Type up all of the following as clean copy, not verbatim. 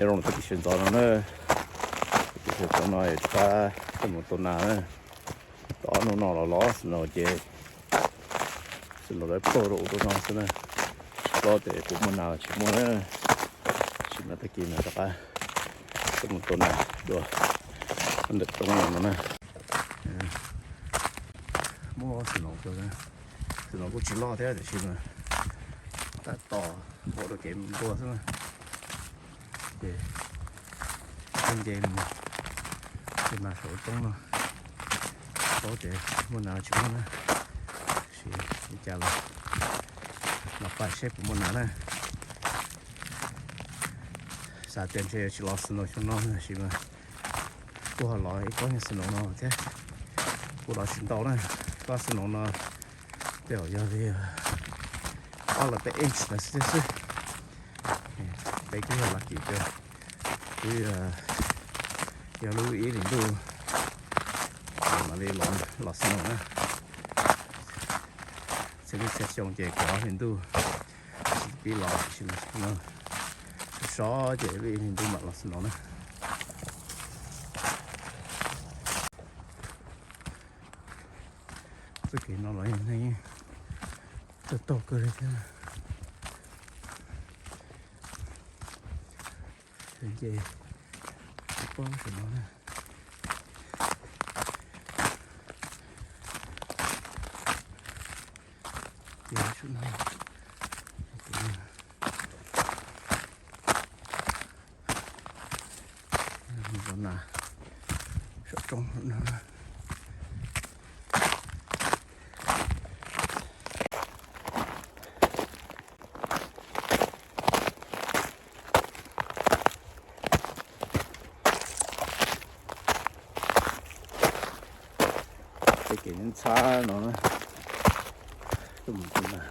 nhớ rồi tôi chuyển gió nó nữa thì cho nó ta cái một tuần nào nữa đó nó là ló nó chế nó lấy pro độ của nó thế này lo để cũng một nào chỉ muốn nữa chỉ là cái kia là cái một tuần này được ăn được trong này nó này mua nó cho nó cũng chỉ lo thế để xem mà ta tỏ bộ đồ kiếm đua thế này để anh em thì mà số trong nó có thể muốn nào chúng nó thì chào là phải xếp của muốn nào này sao tiền chơi chỉ lo xin nó cho nó thì mà cô họ nói có những xin nó thế cô nói xin tao này có xin nó đều giờ thì là cái inch là sẽ đây cái là gì cơ thì giờ lưu ý đến đâu mà đi lọt xin nó sẽ đi xét trong chế có đến đâu bị lọt xin nó xóa chế bị đến đâu mà lọt xin nó cái kia nó nói này to cơ đấy thế gì có gì nó nè gì chút này còn là sợ trống nữa cái kia nó xa nó cái một cái này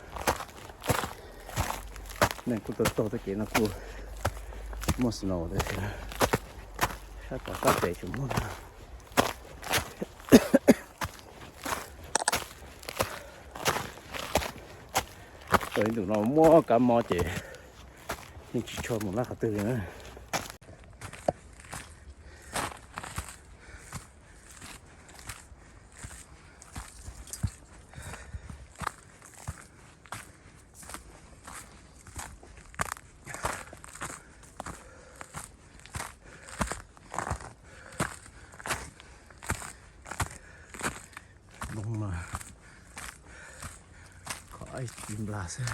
này cũng to cái kia nó cua mua snow đấy chứ sao có các bể chúng mua rồi tụi nó mua cả mò chị nhưng chỉ cho một lát hạt tươi nữa đúng mà khỏi tìm là xe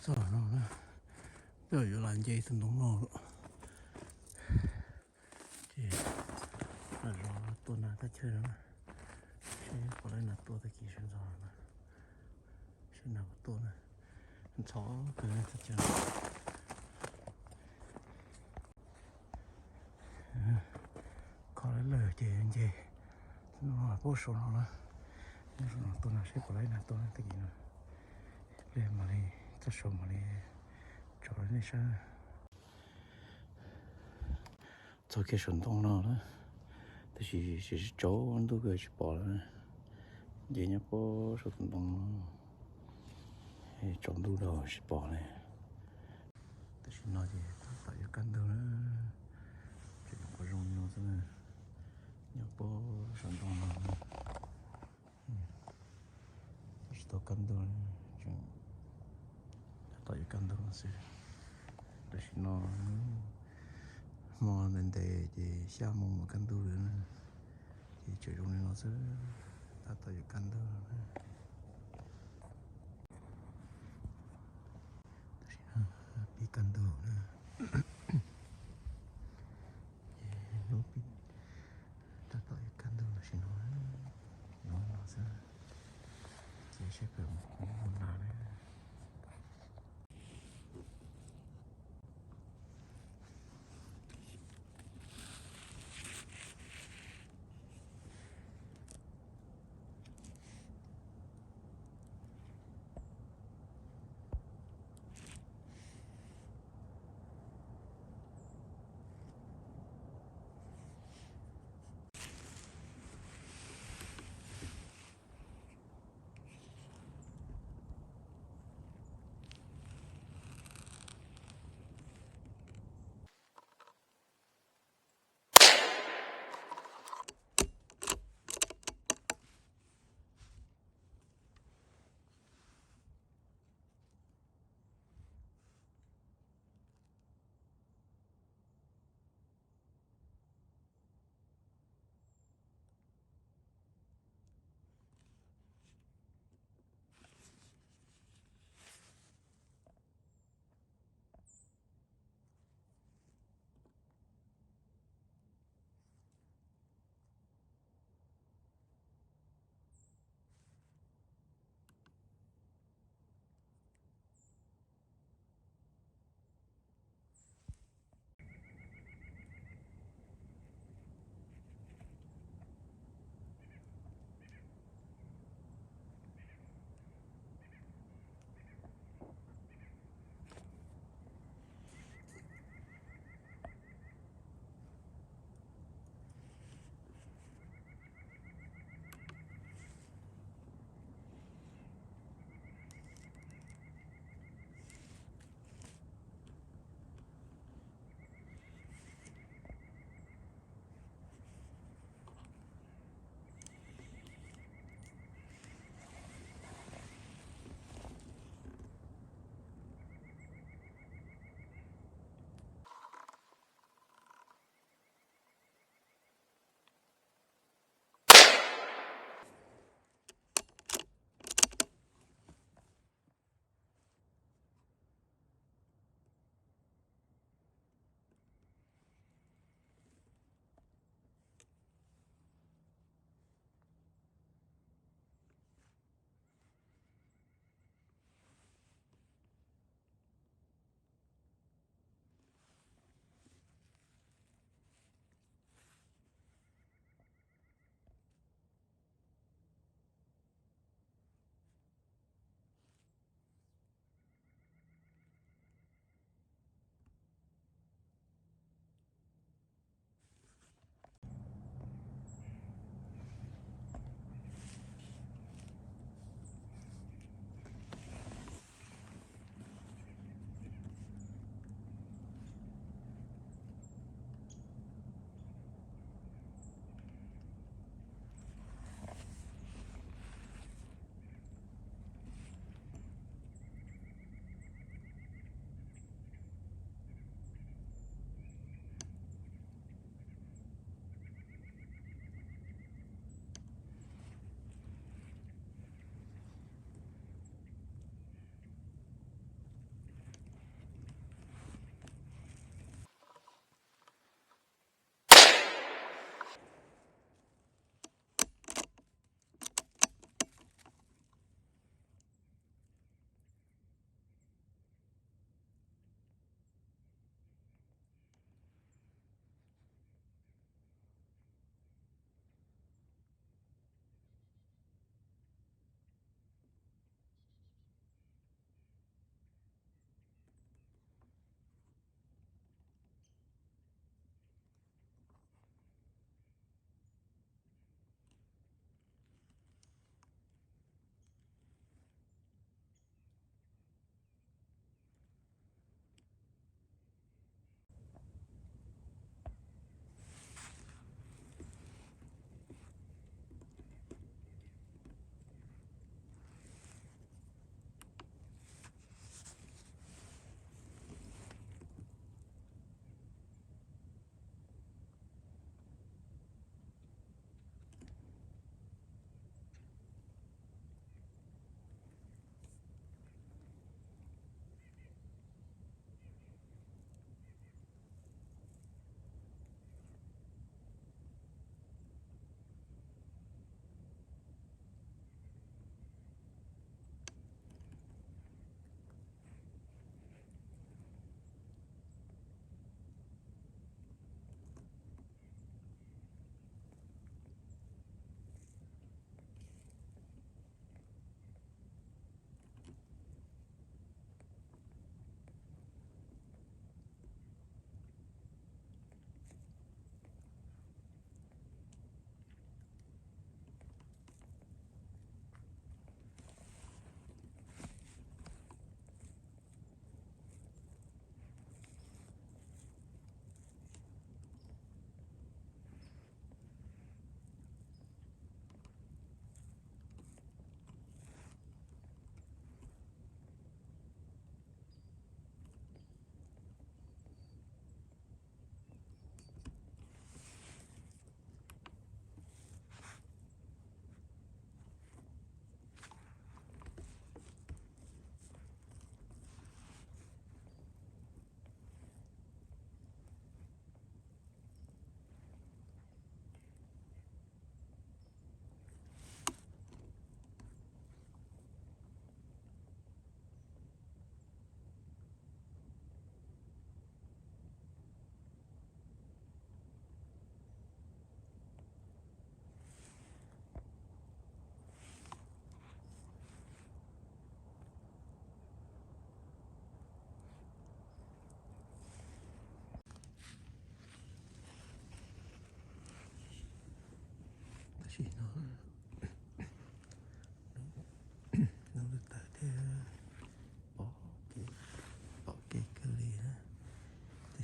sao nó bây giờ làm gì thì đúng rồi thì là tuần nào ta chơi nữa chơi có lẽ là tuần ta kỳ sinh rồi mà sinh nào tuần này chó cái này ta chơi có lẽ lời chơi anh chơi nó là bố số nó tuần nào sẽ có lẽ là tuần ta kỳ nữa lên mà đi ta số mà đi cho nên sao cho cái truyền thống nó đó thì chỉ chỗ anh tôi về chỉ bỏ rồi vậy nhá có số truyền thống chọn đủ đầu chỉ bỏ này tôi chỉ nói gì tại cho căn đâu nữa chỉ có rong nhau thôi nhá có truyền thống nó chỉ có căn đâu tại cho căn đâu nó sẽ tôi chỉ nói mà nên để xa mong mà căn tu nữa thì chơi trong này nó sẽ ta tới căn tu bị căn tu nữa nó bị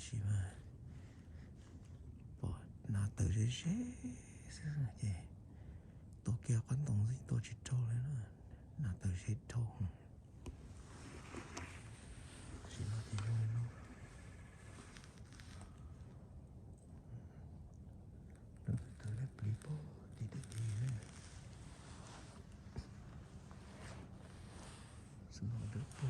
西嘛，不，那都是些，是的，多给关东西多去做了呢，那都是做，是那地方咯，都来不离不，滴滴滴呢，什么都不是。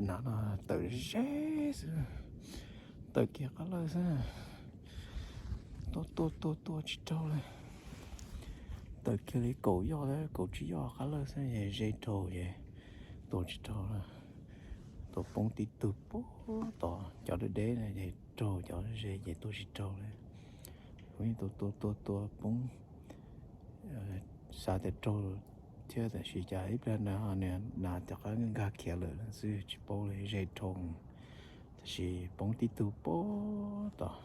nó tự rẽ tự kia có lời sao tôi chỉ trâu này tự kia lấy cổ giò đấy cổ chỉ giò có lời sao vậy dây trâu vậy tôi chỉ trâu là tôi bông tí từ bố tỏ cho đứa đế này vậy trâu cho đứa dây vậy tôi chỉ trâu đấy vì tôi bông sao để trâu chưa để suy cho ít bên nào nè nào cho cái gà kia rồi sư chỉ bố lấy dây trâu chỉ bông tí từ bố tỏ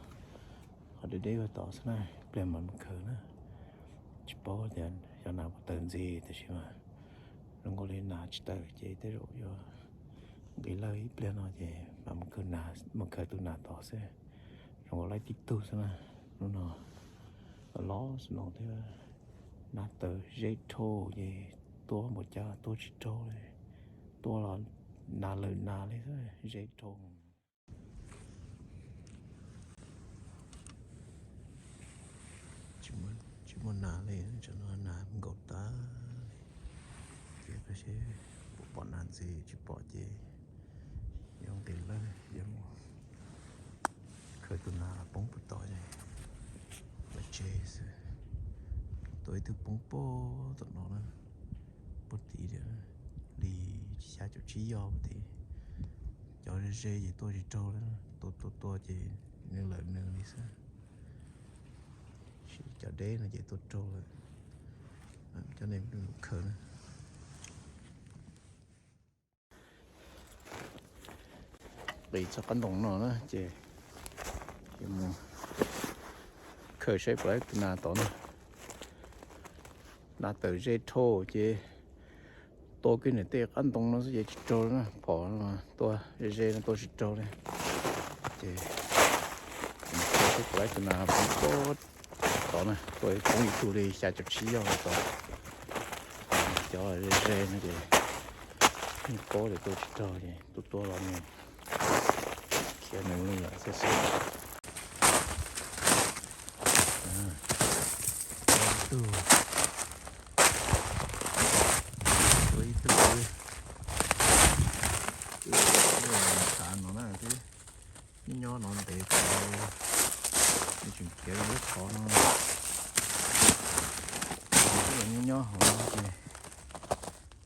ở đây đây tỏ thế này bên mình khởi nữa chỉ bố thì cho nào có tên gì thì chỉ mà nó có lên nào chỉ tới chỉ tới rồi cho cái lời bên nó thì mà mình khởi nào mình khởi từ nào tỏ sẽ nó có lấy tí từ thế này nó ló nó thế nào từ dây thô gì tua một cha tua chỉ thô này tua là nào lời nào đấy thôi dây thô chỉ muốn nà lên cho nó nà gột ta chỉ có sẽ bỏ nàn gì chỉ bỏ gì dùng tiền lên dùng khởi tụi nà bóng bút tỏi này và chế tôi từ bóng bó tụi nó nè bút tí nữa đi xa chỗ trí do thì cho ra dê gì tôi chỉ trâu đó tôi chỉ nên lợi nương đi sao cho đế là vậy tôi trâu rồi cho nên đừng khờ nữa bị cho con đồng nó nữa chị nhưng khờ sẽ phải từ nào đó nữa là từ dây thô chị tôi cái này tiếc ăn đồng nó sẽ dễ trâu nữa bỏ mà tôi dây nó tôi chỉ trâu đây chị khờ sẽ phải từ nào cũng có đó này tôi cũng đi đi xa chụp xí rồi đó cho rê nó gì có để tôi cho gì tôi làm gì kia này luôn là sẽ tôi thả nó là cái nhỏ nó để cái chuyện kia rất khó nó nhỏ hả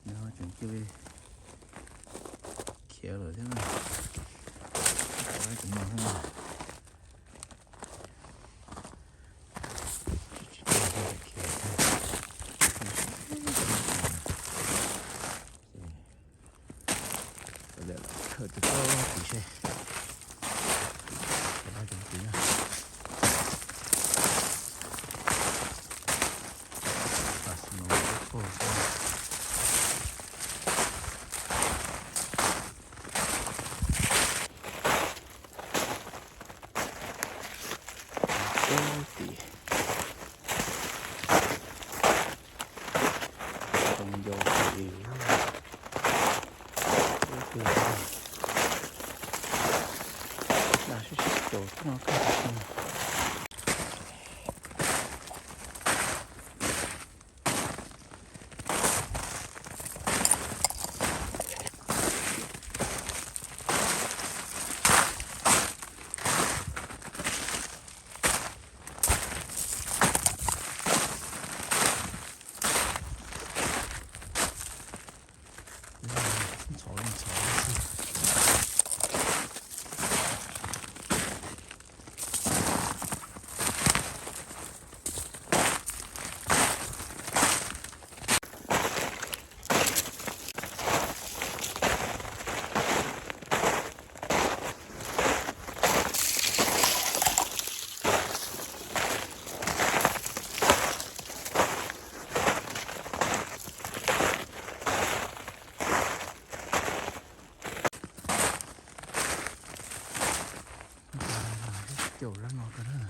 nó chuyện kia kia rồi thế này cái chuyện nào thế này khởi từ to thì xe cái chuyện kia kiểu ra nó cái đó là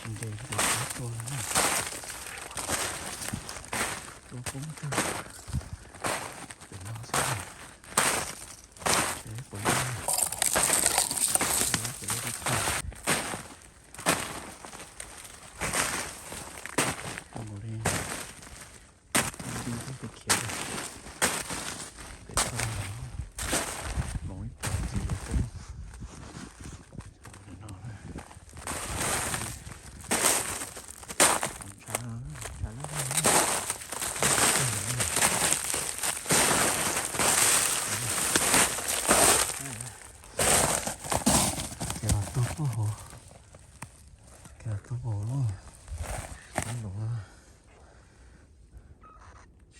xin để tôi nữa tôi cũng chưa để nó sẽ chế của nó để nó đi thẳng không có đi cái kia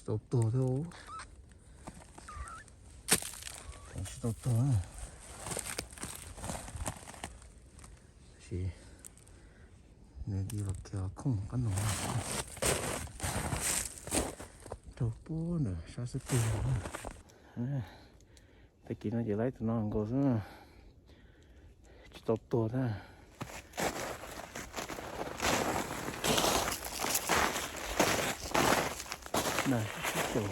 tốt tổ thôi thành tốt tổ à chỉ nếu đi vào kia không có nổi đâu bố nữa sao sẽ tiền nữaแต่กินมันจะไล่ตัวน้องก็ซะจะตบตัวนะน่ะตัว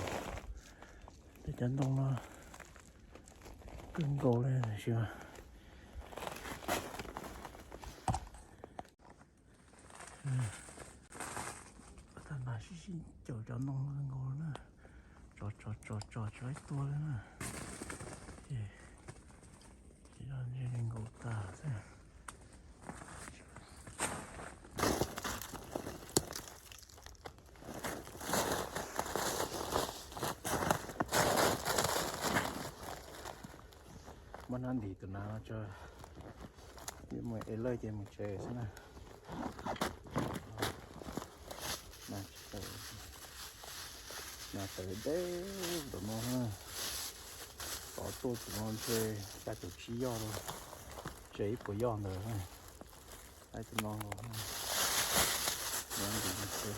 แต่ฉันต้องมาขึ้นโกเลยนะใช่ไหมแต่น่าชิชิเจ้าจะน้องขึ้นโกนะจอดไว้ตัวเลยนะที่นั่นจะเป็นโกตาใช่ไหมมันนั่นดีตัวน้าจะยังไม่เลยจะไม่เจอใช่ไหมน่าเตะเด้อตัวน้องฮะต่อตัวตัวน้องเจอแต่ตัวชี้ยอเลยเจ๊ปวดยอเลยฮะไอ้ตัวน้องเราน้องดีมากเลย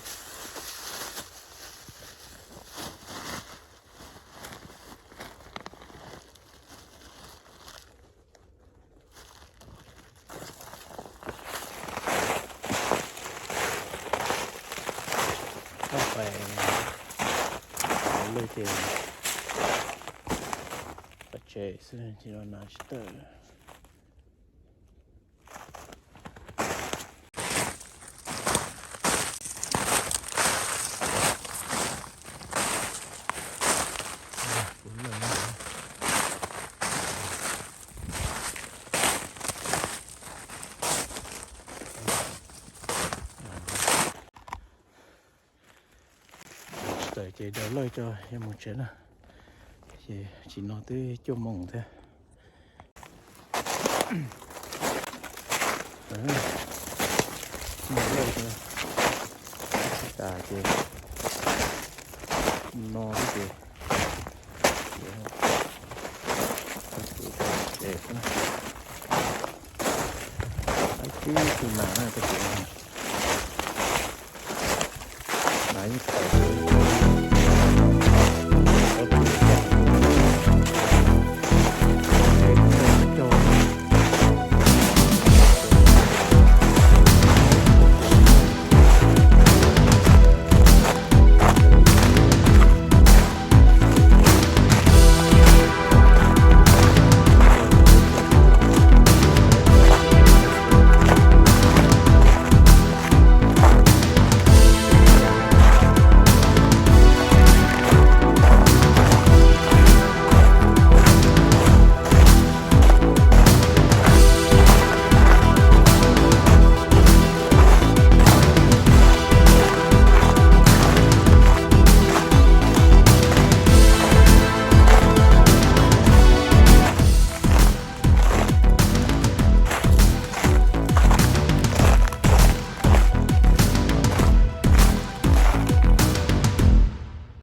เข้าไปเลยเจปัจเจซึ่งที่เรานาชิเตอร์tới chế đỡ lời cho em một chuyện à chỉ nói tới cho mộng thôi đấy nói lời cho cả chế no cái chế để cái nào này cái chuyện này nãy